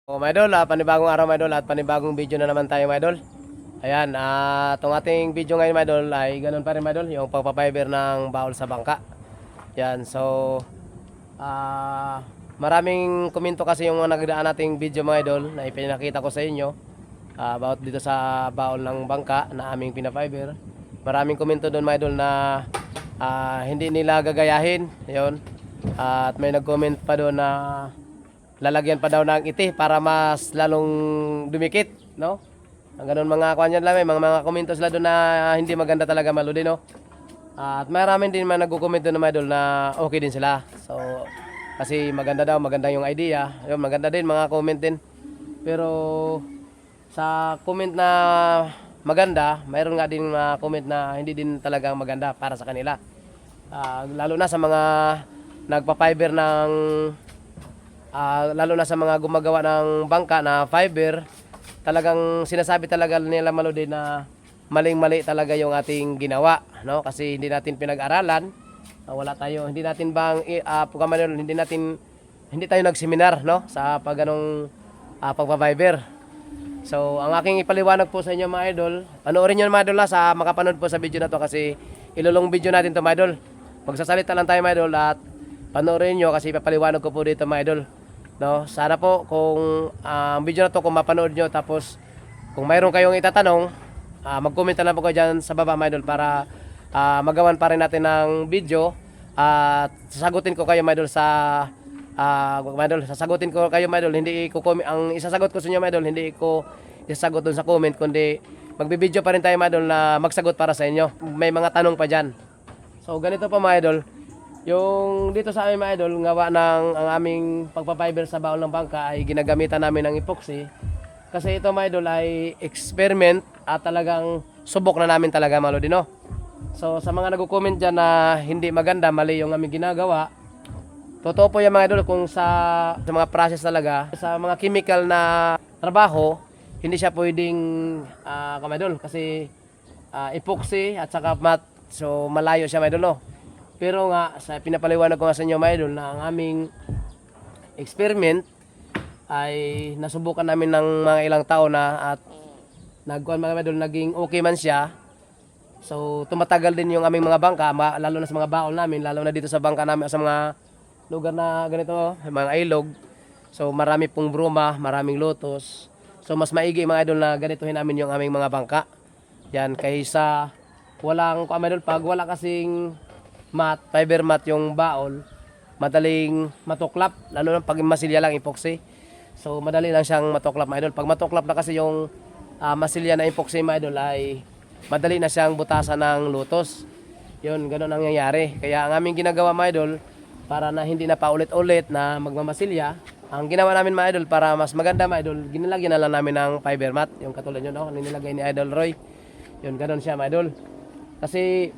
O mga idol, panibagong araw mga idol at panibagong video na naman tayo mga idol. Ayan, itong ating video ngayon mga idol ay ganun pa rin mga idol, yung pagpapiber ng baul sa bangka. Yan, so maraming komento kasi yung nagdaan nating video mga idol na ipinakita ko sa inyo about dito sa baul ng bangka na aming pinapiber. Maraming komento doon mga idol na hindi nila gagayahin, yun. At may nag-comment pa doon na lalagyan pa daw ng iti para mas lalong dumikit, no? Ang ganun mga kuan yan lang, may mga komento sila doon na hindi maganda talaga maludi, no? At maraming din man nagko-comment doon na idol na okay din sila. So kasi maganda daw, maganda yung idea. Ayun, maganda din mga comment din. Pero sa comment na maganda, mayroon nga din mga comment na hindi din talaga maganda para sa kanila. Lalo na sa mga nagpa-fiber ng lalo na sa mga gumagawa ng bangka na fiber, talagang sinasabi talaga nila maludi na maling-mali talaga yung ating ginawa, no? Kasi hindi natin pinag-aralan, wala tayo, hindi natin hindi tayo nagseminar, no? Sa pagganong pagpa-fiber. So, ang aking ipaliwanag po sa inyo mga idol, panoorin niyo mga idol sa makapanood po sa video na to kasi ilulong video natin to mga idol. Magsasalita lang tayo mga idol at panoorin niyo kasi ipapaliwanag ko po dito mga idol. No, sana po kung ang video na to kung mapanood nyo tapos kung mayroon kayong itatanong, mag-comment na lang po kayo dyan sa baba mga idol para magawan pa rin natin ng video at sasagutin ko kayo mga idol sa mga idol, sasagutin ko kayo mga idol, hindi ko ang isasagot ko sa inyo mga idol, hindi ko isasagot dun sa comment kundi magbibideo pa rin tayo mga idol na magsagot para sa inyo. May mga tanong pa dyan. So ganito pa mga idol. Yung dito sa aming mga idol, ngawa ng ang aming pagpapiber sa baul ng bangka ay ginagamitan namin ng epoxy. Kasi ito mga idol ay experiment at talagang subok na namin talaga mga lodi, no? So sa mga nagko-comment dyan na hindi maganda, mali yung aming ginagawa, totoo po yung mga idol kung sa mga process talaga, sa mga chemical na trabaho, hindi siya pwedeng mga idol kasi epoxy at saka matte, so malayo siya mga idol, no? Pero nga, sa pinapaliwanag ko nga sa inyo mga idol na ang aming experiment ay nasubukan namin ng mga ilang taon na at nagkuhan mga idol, naging okay man siya. So tumatagal din yung aming mga bangka, lalo na sa mga baon namin, lalo na dito sa bangka namin sa mga lugar na ganito, mga ilog. So marami pong bruma, maraming lotos. So mas maigi mga idol na ganituhin namin yung aming mga bangka. Yan, kaysa walang mga idol, pag wala kasing fiber mat yung baol, madaling matuklap, lalo na pag masilya lang epoxy. So madali lang siyang matuklap mga idol. Pag matuklap na kasi yung masilya na epoxy mga idol ay madali na siyang butasan ng lutos. Yun, ganun ang nangyayari. Kaya ang aming ginagawa mga idol, para na hindi na paulit-ulit na magmamasilya, ang ginawa namin mga idol para mas maganda mga idol, ginalagyan na lang namin ng fiber mat, yung katulad yun, no? Nilagay ni Idol Roy. Yun, ganun siya mga idol. Kasi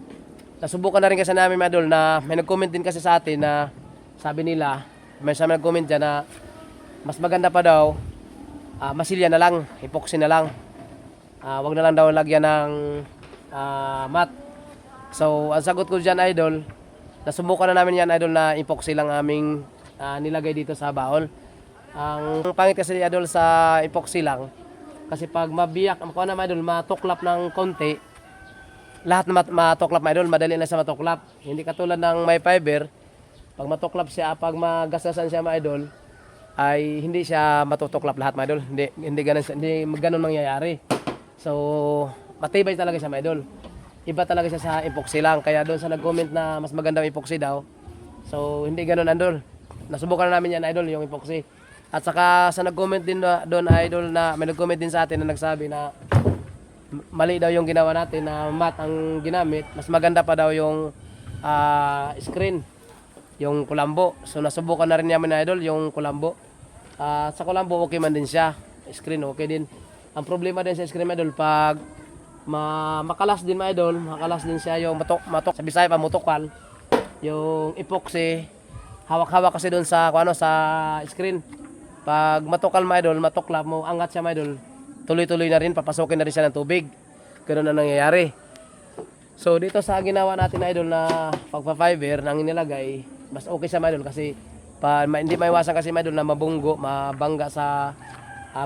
nasubukan na rin kasi namin mga idol na may nag-comment din kasi sa atin na sabi nila, may sa nag-comment dyan na mas maganda pa daw masilya na lang, epoxy na lang, wag na lang daw lagyan ng mat. So ang sagot ko dyan idol, nasubukan na namin yan idol na epoxy lang aming nilagay dito sa baon. Ang pangit kasi idol sa epoxy lang, kasi pag mabiyak, na idol, matuklap ng konti, lahat na matuklap mga idol, madali na siya matuklap. Hindi katulad ng may fiber, pag matuklap siya, pag magasasan siya mga idol, ay hindi siya matutuklap lahat mga idol. Hindi ganun mangyayari. So matibay talaga siya mga idol. Iba talaga siya sa epoxy lang. Kaya doon sa nag-comment na mas maganda yung epoxy daw, so hindi ganun idol. Nasubukan na namin yan idol, yung epoxy. At saka sa nag-comment din doon idol, na may nag-comment din sa atin na nagsabi na mali daw yung ginawa natin na mat ang ginamit, mas maganda pa daw yung screen, yung kulambo. So nasubukan na rin namin na idol yung kulambo. Sa kulambo okay man din siya, screen okay din. Ang problema din sa screen idol, pag makalas din mga idol, makalas din siya yung matok sa Bisaya pa mutokal, yung epoxy hawak-hawak kasi doon sa sa screen. Pag matokal mga idol, matoklap mo, angat siya mga idol, tuloy-tuloy na rin, papasokin na rin siya ng tubig. Ganun na nangyayari. So dito sa ginawa natin idol na pagpa-fiber nang inilagay, mas okay siya idol kasi Hindi maiwasan kasi mga idol na mabunggo, mabangga sa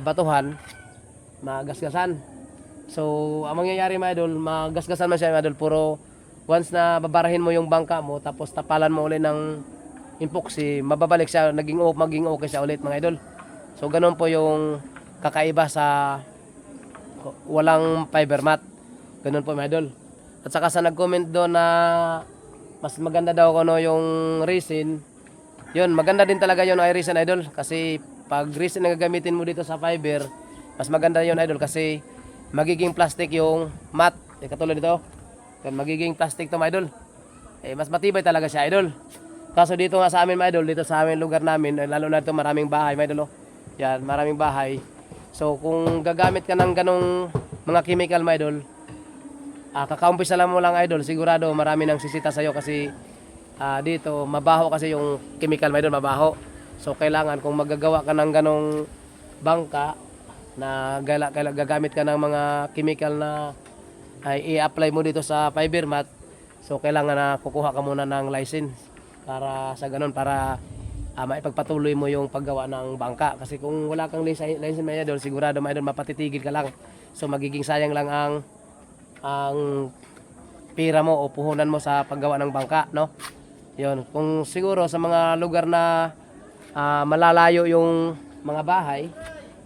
batuhan, magasgasan. So, ang mangyayari mga idol, magasgasan man siya mga idol, puro once na babarahin mo yung bangka mo, tapos tapalan mo ulit ng epoxy, mababalik siya, maging okay siya ulit mga idol. So, ganun po yung kakaiba sa walang fiber mat. Ganun po mga idol. At saka sa nag-comment doon na mas maganda daw ano yung resin, yun, maganda din talaga yun ay resin idol. Kasi pag resin na gagamitin mo dito sa fiber, mas maganda yun idol kasi magiging plastic yung mat. Katulad dito, yan, magiging plastic to mga idol. Mas matibay talaga siya idol. Kaso dito nga sa amin mga idol, dito sa amin lugar namin, lalo na ito maraming bahay mga idol. Yan, maraming bahay. So kung gagamit ka ng ganong mga chemical mga idol, kakaumpisa lang mo lang idol, sigurado marami nang sisita sa'yo kasi dito mabaho kasi yung chemical mga idol, mabaho. So kailangan kung magagawa ka ng ganong bangka na gagamit ka ng mga chemical na ay i-apply mo dito sa fiber mat, so kailangan na kukuha ka muna ng license para sa ganon, para maipagpatuloy mo yung paggawa ng bangka. Kasi kung wala kang license mga idol, sigurado mga idol mapatitigil ka lang. So magiging sayang lang ang pira mo o puhunan mo sa paggawa ng bangka, no? Yun, kung siguro sa mga lugar na malalayo yung mga bahay,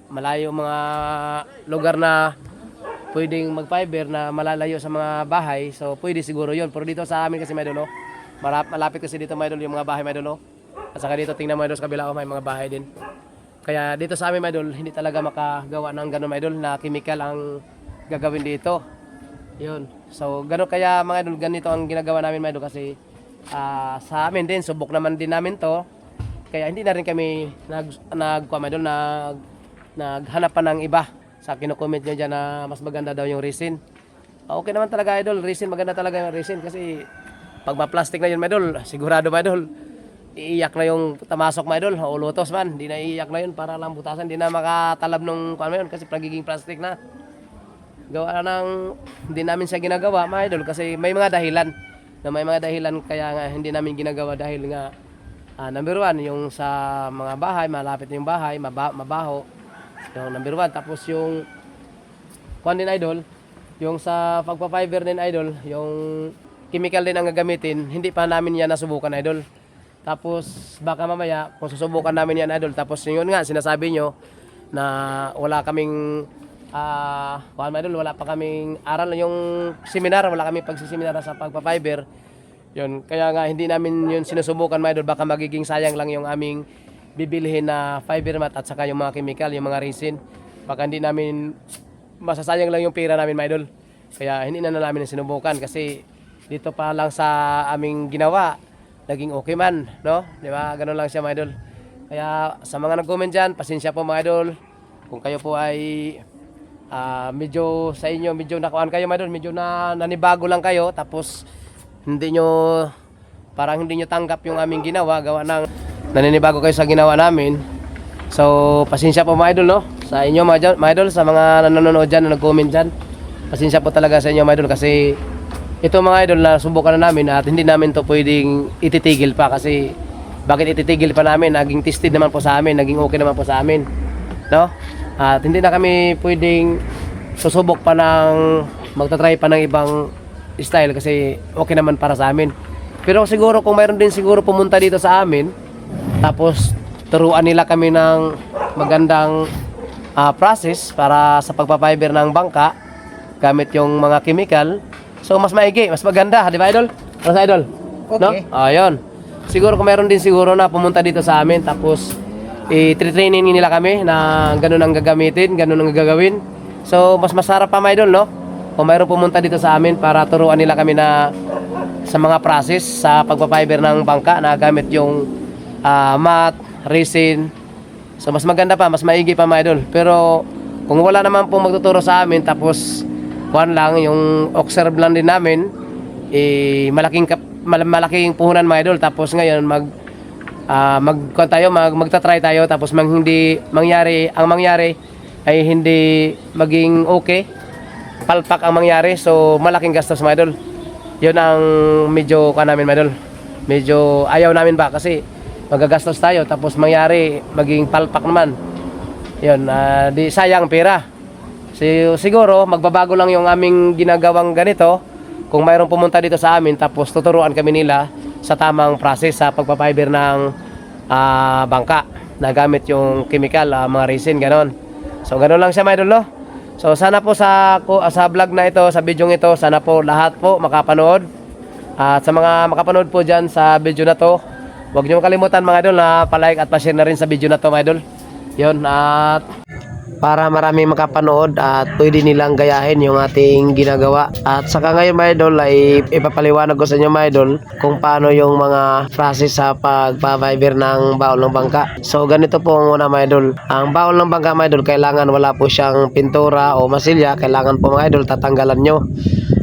malayo mga lugar na pwedeng mag-fiber na malalayo sa mga bahay, so pwede siguro yun. Pero dito sa amin kasi mga idol, malapit kasi dito mga idol yung mga bahay mga idol. At saka dito tingnan mga idol sa kabila, may mga bahay din. Kaya dito sa amin mga idol, hindi talaga makagawa ng ganun mga idol na chemical ang gagawin dito. Yun. So gano'n kaya mga idol, ganito ang ginagawa namin mga idol kasi sa amin din, subok naman din namin to. Kaya hindi na rin kami naghanap pa ng iba. Sa kino-comment nyo dyan na mas maganda daw yung resin. Okay naman talaga idol, resin, maganda talaga yung resin kasi pag ma-plastic na yun mga idol, sigurado mga idol, iiyak na yung tamasok mga idol, o lutos man, hindi na iiyak na yun para lang butasan, hindi na makatalab nung ano yun kasi pagiging plastic na. Gawa ng hindi namin siya ginagawa mga idol kasi may mga dahilan kaya nga hindi namin ginagawa dahil nga number one, yung sa mga bahay, malapit yung bahay, mabaho, yung number one. Tapos yung kwan din idol, yung sa pagpa-fiber din idol, yung chemical din ang gagamitin, hindi pa namin yan nasubukan idol. Tapos baka mamaya kung susubukan namin yan idol, tapos yun nga sinasabi nyo na wala kaming idol, wala pa kaming aral yung seminar, wala kaming pagsiseminar sa pagpa-fiber. Yun, kaya nga hindi namin yun sinusubukan mga idol, baka magiging sayang lang yung aming bibilihin na fiber mat at saka yung mga chemical, yung mga resin. Baka hindi namin masasayang lang yung pera namin mga idol. Kaya hindi na namin sinubukan kasi dito pa lang sa aming ginawa naging okay man, no? Di ba? Ganun lang siya mga idol. Kaya sa mga nag-comment dyan, pasensya po mga idol. Kung kayo po ay medyo sa inyo, medyo nakuhaan kayo mga idol, medyo nanibago lang kayo, tapos parang hindi nyo tanggap yung aming ginawa, gawa ng naninibago kayo sa ginawa namin. So, pasensya po mga idol, no? Sa inyo mga idol, sa mga nanonood dyan, na nag-comment dyan, pasensya po talaga sa inyo mga idol kasi ito mga idol na subukan na namin at hindi namin to pwedeng ititigil pa kasi bakit ititigil pa namin? Naging tested naman po sa amin, naging okay naman po sa amin, no? At hindi na kami pwedeng susubok pa ng magta-try pa ng ibang style kasi okay naman para sa amin. Pero siguro kung mayroon din siguro pumunta dito sa amin tapos turuan nila kami ng magandang process para sa pagpa-fiber ng bangka gamit yung mga chemical. So mas maigi, mas maganda, di ba idol? Ano sa idol? Okay. No? Ayun. Siguro kung meron din siguro na pumunta dito sa amin tapos i-training nila kami na ganun ang gagamitin, ganun ang gagawin. So mas masarap pa mga idol, no? Kung mayroon pumunta dito sa amin para turuan nila kami na sa mga process sa pagpa-fiber ng bangka na gamit yung mat, resin. So mas maganda pa, mas maigi pa mga idol. Pero kung wala naman pong magtuturo sa amin tapos kuan lang yung observe lang din namin, malaking puhunan mga idol. Tapos ngayon magta-try tayo tapos ang mangyari ay hindi maging okay, palpak ang mangyari, so malaking gastos mga idol. Yun ang medyo namin mga idol, medyo ayaw namin ba kasi magagastos tayo tapos mangyari maging palpak naman. Yun, di sayang pera. Siguro magbabago lang yung aming ginagawang ganito kung mayroong pumunta dito sa amin tapos tuturuan kami nila sa tamang process sa pagpapiber ng bangka na gamit yung chemical, mga resin, ganon. So ganon lang siya mga idol, no? So sana po sa vlog na ito, sa video ito, sana po lahat po makapanood. At sa mga makapanood po dyan sa video na to, huwag nyo kalimutan mga idol na palike at pa-share na rin sa video na to mga idol. Yun, at para marami makapanood at pwede nilang gayahin yung ating ginagawa. At saka ngayon mga idol ay ipapaliwanag ko sa inyo mga idol kung paano yung mga process sa pagpa-fiber ng baul ng bangka. So ganito po muna mga idol. Ang baul ng bangka mga idol, kailangan wala po siyang pintura o masilya. Kailangan po mga idol tatanggalan nyo.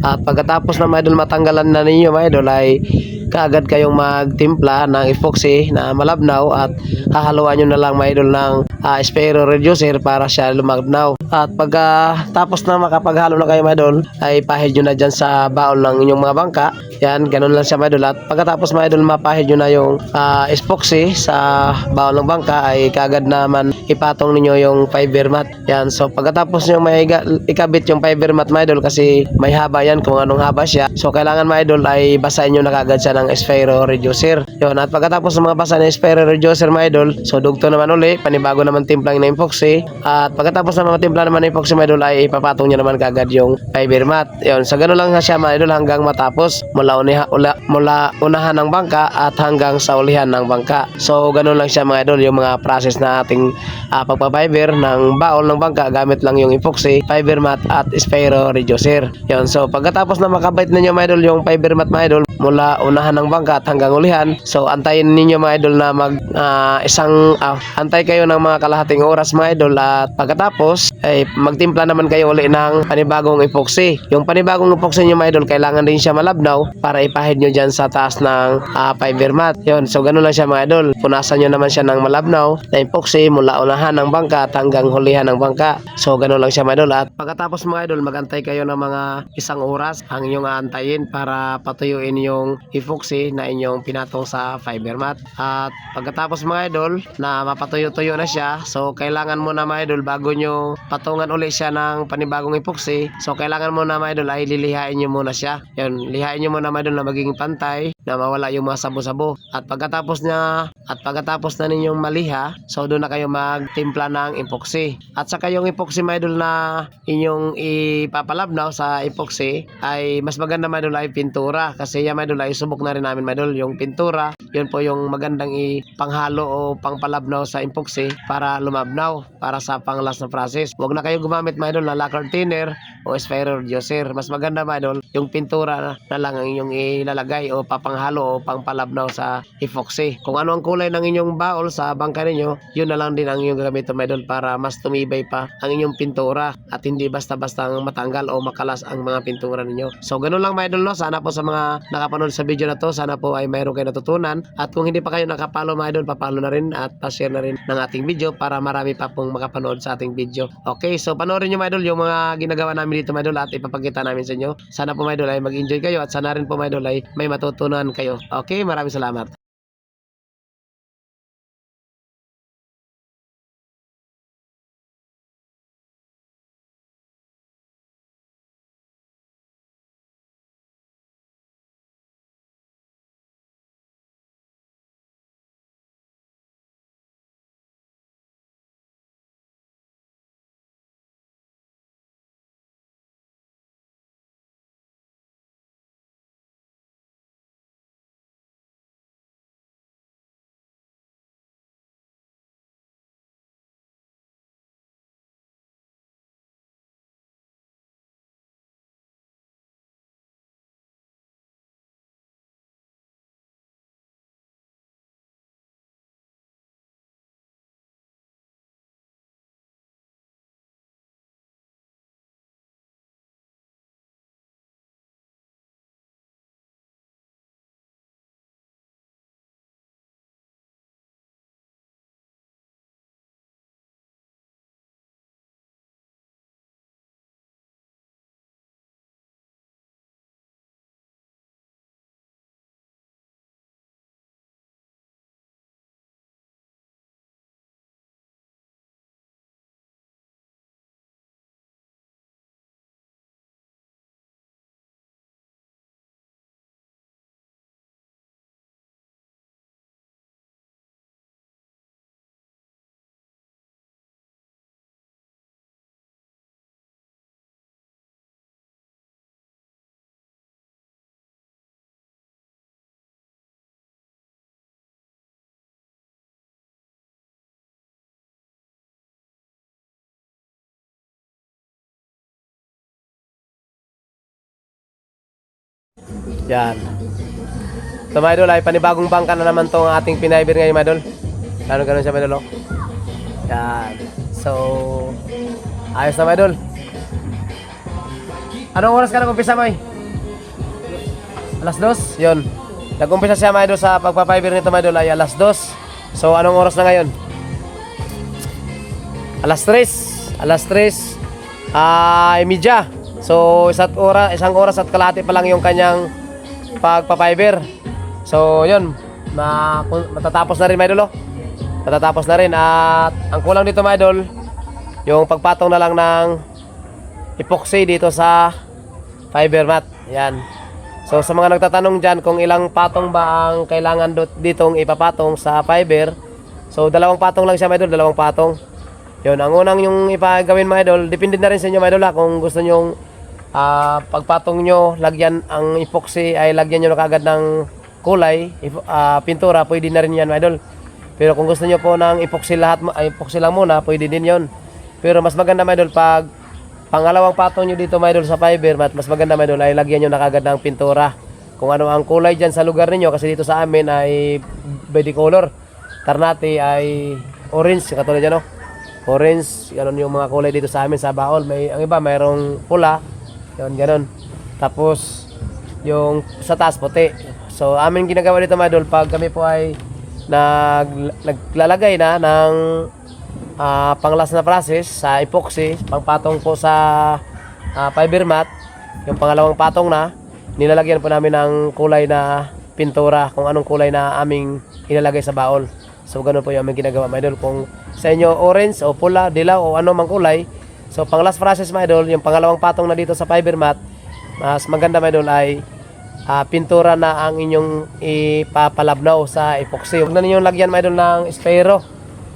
At pagkatapos na mga idol matanggalan na ninyo mga idol ay kaagad kayong magtimpla ng epoxy na malabnaw at hahaluan nyo na lang mga idol ng spero reducer para siya lumabnaw. At pagkatapos na makapaghalo na kayo mga idol ay pahid nyo na dyan sa baul ng inyong mga bangka. Yan, ganun lang siya mga idol. At pagkatapos mga idol mapahid nyo na yung epoxy sa baul ng bangka ay kaagad naman ipatong ninyo yung fiber mat. Yan, so pagkatapos nyo may ikabit yung fiber mat mga idol kasi may haba yan kung anong haba siya. So kailangan mga idol ay basahin nyo na kaagad siya ng spero reducer. Yun, at pagkatapos ng mga basa ng spero reducer mga idol, so dugto naman uli, panibago naman timplang na epoxy. At pagkatapos ng mga timpla naman ng epoxy mga idol ay ipapatong nyo naman kaagad yung fiber mat. Yun, so ganun lang siya mga idol hanggang matapos mula unahan ng bangka at hanggang sa ulihan ng bangka. So ganun lang siya mga idol yung mga process na ating pagpapiber ng baol ng bangka gamit lang yung epoxy, fiber mat at spero reducer. Yun, so pagkatapos na makabait ninyo mga idol yung fiber mat mga idol mula unahan ng bangka at hanggang ulihan, so antayin ninyo mga idol na antay kayo ng mga kalahating oras mga idol at pagkatapos ay magtimpla naman kayo uli ng panibagong epoxy. Yung panibagong epoxy nyo mga idol kailangan din siya malabnaw para ipahid nyo dyan sa taas ng fiber mat. Yun, so ganun lang siya mga idol. Punasan nyo naman siya ng malabnaw na epoxy mula unahan ng bangka at hanggang hulihan ng bangka. So ganun lang siya mga idol. At pagkatapos mga idol magantay kayo ng mga isang oras ang inyong aantayin para patuyuin yung epoxy na inyong pinatong sa fiber mat. At pagkatapos mga idol na mapatuyo-tuyo na siya, so kailangan mo na mga idol bago nyo patungan uli siya ng panibagong epoxy, so kailangan mo na mga idol ay lilihain nyo muna siya. Yun, lihain nyo muna mga idol na maging pantay na mawala yung mga sabo-sabo. At pagkatapos na ninyong maliha, so doon na kayo magtimpla ng epoxy. At saka yung epoxy mga idol na inyong ipapalabnaw sa epoxy ay mas maganda mga idol ay pintura kasi yan mga idol ay subok na rin namin mga idol yung pintura. Yun po yung magandang ipanghalo o pangpalabnaw sa epoxy para lumabnaw para sa panglas na process. Huwag na kayo gumamit mga idol na lacquer thinner o spero reducer. Mas maganda mga idol yung pintura na lang ang inyong ilalagay o papanghalo o pangpalabnaw sa epoxy. Kung ano ang kulay ng inyong baol sa bangka ninyo, yun na lang din ang inyong gagamitin mga idol para mas tumibay pa ang inyong pintura at hindi basta-basta matanggal o makalas ang mga pintura ninyo. So ganun lang mga idol, no? Sana po sa mga nakapanood sa video na to, sana po ay mayroon kayo natutunan. At kung hindi pa kayo nakapalo mga idol, papalo na rin at pa-share na rin ng ating video para marami pa pong makapanood sa ating video. Okay, so panoorin nyo mga idol yung mga ginagawa namin dito mga idol at ipapakita namin sa inyo. Sana po mga idol ay mag-enjoy kayo at sana rin po mga idol ay may matutunan kayo. Okay, maraming salamat. Yan. So mga idol, ay panibagong bangka na naman tong ating pinayber ngayon mga idol. Ganun siya mga idol. Yan. So, ayos na mga idol. Anong oras ka nag-umpisa mo? Alas 2? Yun. Nag-umpisa siya mga idol sa pagpapiber nito mga idol ay alas 2. So, anong oras na ngayon? Alas 3. Alas 3 ay media. So, isang oras at kalahati pa lang yung kanyang pagpapiber. So, yun. Matatapos na rin mga idol. Matatapos na rin. At ang kulang dito mga idol, yung pagpatong na lang ng epoxy dito sa fiber mat. Yan. So sa mga nagtatanong dyan kung ilang patong ba ang kailangan ditong ipapatong sa fiber, so 2 patong lang siya mga idol, 2 patong. Yun, ang unang yung ipagawin mga idol, depende na rin sa inyo mga idol kung gusto nyong pagpatong nyo, lagyan ang epoxy ay lagyan nyo na kagad ng kulay, pintura, pwede na rin yan mga idol. Pero kung gusto nyo po ng epoxy epoxy lang muna, pwede din yon. Pero mas maganda mga idol pag pangalawang patong nyo dito mga idol sa fiber mat, mas maganda mga idol ay lagyan nyo na kagad ng pintura. Kung ano ang kulay dyan sa lugar ninyo, kasi dito sa amin ay body color. Ternate ay orange, katulad dyan no? Orange, ganun yung mga kulay dito sa amin sa Baol. Ang iba mayroong pula, yun ganun. Tapos yung sa taas puti. So amin ginagawa dito mga idol pag kami po ay naglalagay na ng pang-last na process sa epoxy, pangpatong po sa fiber mat, yung pangalawang patong na, nilalagyan po namin ng kulay na pintura, kung anong kulay na aming ilalagay sa baol. So ganun po yung aming ginagawa mga idol. Kung sa inyo orange o pula, dilaw o ano mang kulay, so pang-last process mga idol, yung pangalawang patong na dito sa fiber mat, mas maganda mga idol ay pintura na ang inyong ipapalabnaw sa epoxy. Huwag na ninyong lagyan mga idol ng espero.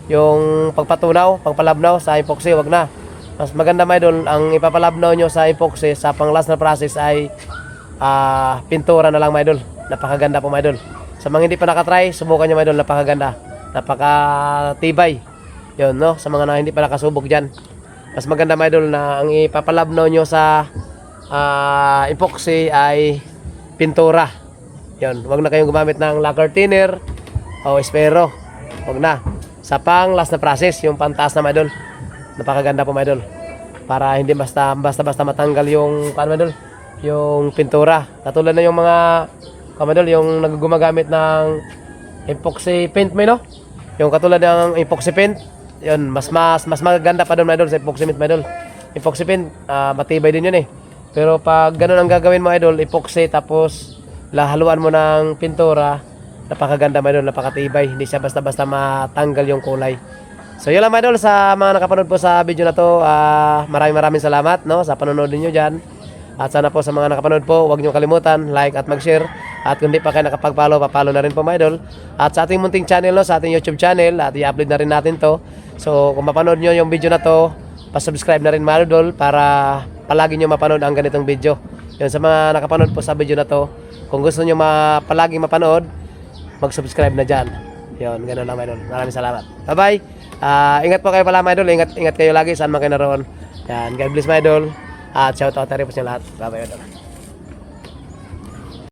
Yung pagpatunaw, pagpalabnaw sa epoxy, wag na. Mas maganda mga idol, ang ipapalabnaw nyo sa epoxy sa pang last na process ay pintura na lang mga idol. Napakaganda po mga idol. Sa mga hindi pa nakatry, subukan nyo mga idol, napakaganda. Napakatibay. Yun no, sa mga hindi pa nakasubok dyan. Mas maganda mga idol na ang ipapalabnaw nyo sa epoxy ay pintura. Yun, wag na kayong gumamit ng lacquer thinner o espero. Wag na. Sa pang last na process, yung pantaas na mga idol, napakaganda po mga idol, para hindi basta matanggal yung mga idol, yung pintura. Katulad na yung mga mga idol, yung gumagamit ng epoxy paint mo no, yung katulad ng epoxy paint, yun mas maganda pa doon mga idol sa epoxy paint mga idol. Epoxy paint matibay din yun pero pag ganun ang gagawin mo idol, epoxy tapos haluan mo ng pintura, napakaganda mga idol, napakatibay. Hindi siya basta-basta matanggal yung kulay. So yun lang mga idol, sa mga nakapanood po sa video na to, maraming salamat no, sa panonood niyo dyan. At sana po sa mga nakapanood po, huwag niyo kalimutan, like at mag-share. At kung di pa kayo nakapag-follow, pa-follow na rin po mga idol. At sa ating munting channel no, sa ating YouTube channel, at i-upload na rin natin to. So kung mapanood niyo yung video na to, pa-subscribe na rin mga idol para palagi niyo mapanood ang ganitong video. Yun, sa mga nakapanood po sa video na to, kung gusto niyo palaging mapanood, mag-subscribe na dyan. Yun, gano'n lang mga idol. Maraming salamat. Bye-bye. Ingat po kayo pala mga idol. Ingat kayo lagi saan man kayo naroon. Yan, God bless mga idol. At shout out na rin po sa lahat. Bye-bye idol.